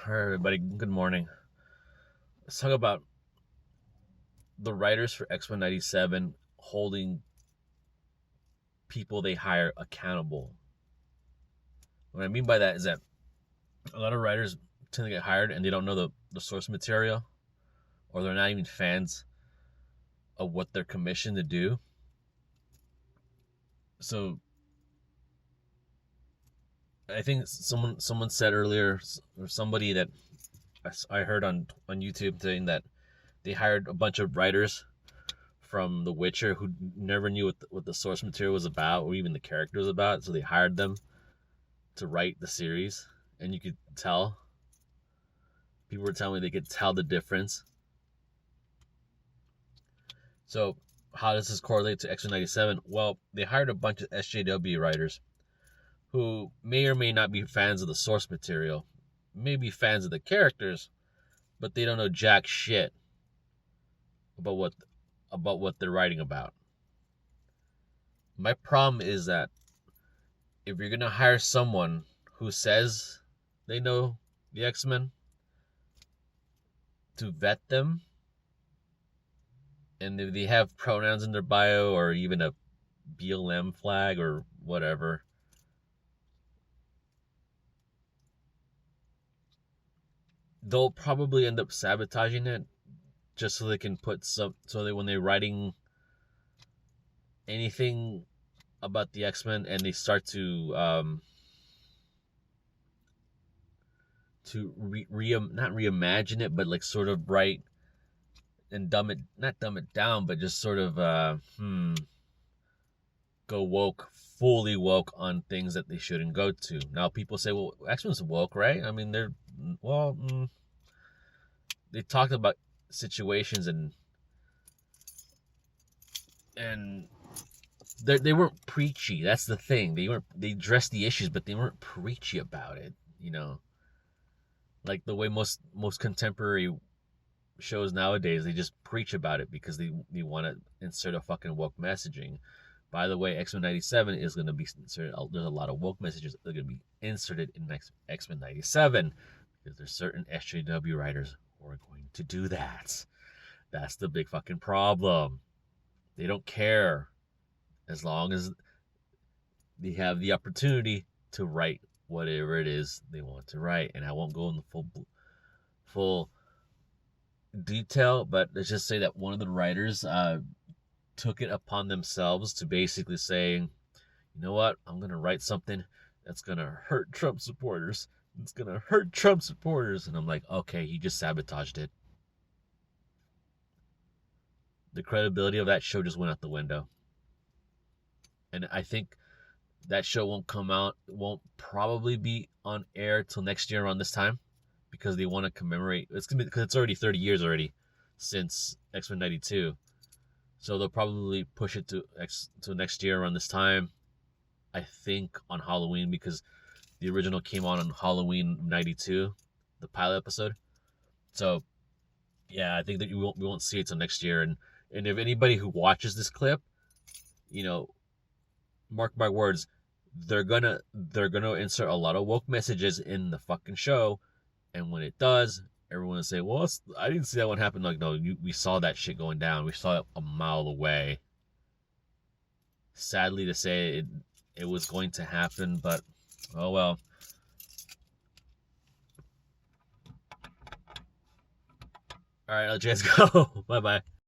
All right, everybody. Good morning. Let's talk about the writers for X-Men '97 holding people they hire accountable. What I mean by that is that a lot of writers tend to get hired and they don't know the source material, or they're not even fans of what they're commissioned to do. So I think someone said earlier, or somebody that I heard on YouTube saying that they hired a bunch of writers from The Witcher who never knew what the source material was about or even the character was about. So they hired them to write the series, and you could tell. People were telling me they could tell the difference. So how does this correlate to X-Men '97? Well, they hired a bunch of SJW writers who may or may not be fans of the source material, may be fans of the characters, but they don't know jack shit about what they're writing about. My problem is that if you're gonna hire someone who says they know the X-Men, to vet them, and if they have pronouns in their bio or even a BLM flag or whatever, they'll probably end up sabotaging it just so they can put some, so that when they're writing anything about the X-Men and they start to not reimagine it, but like sort of write and not dumb it down, but just sort of go woke, fully woke on things that they shouldn't go to. Now people say, well, X-Men's woke, right? I mean, well, they talked about situations and they weren't preachy. That's the thing. They addressed the issues, but they weren't preachy about it. You know, like the way most contemporary shows nowadays, they just preach about it because they want to insert a fucking woke messaging. By the way, X-Men '97 is going to be inserted. There's a lot of woke messages that are going to be inserted in X-Men '97 because there's certain SJW writers who are going to do that. That's the big fucking problem. They don't care as long as they have the opportunity to write whatever it is they want to write. And I won't go in the full detail, but let's just say that one of the writers took it upon themselves to basically say, you know what, I'm going to write something that's going to hurt Trump supporters. It's going to hurt Trump supporters. And I'm like, okay, he just sabotaged it. The credibility of that show just went out the window. And I think that show won't probably be on air till next year around this time because they want to commemorate. It's going to be because it's already 30 years already since X-Men '92. So they'll probably push it to next year around this time. I think on Halloween because the original came on Halloween '92, the pilot episode. So yeah, I think that we won't see it till next year. And if anybody who watches this clip, you know, mark my words, they're gonna insert a lot of woke messages in the fucking show, and when it does, everyone will say, well, I didn't see that one happen. Like, no, we saw that shit going down. We saw it a mile away. Sadly to say, it was going to happen, but oh well. All right, I'll just go. Bye bye.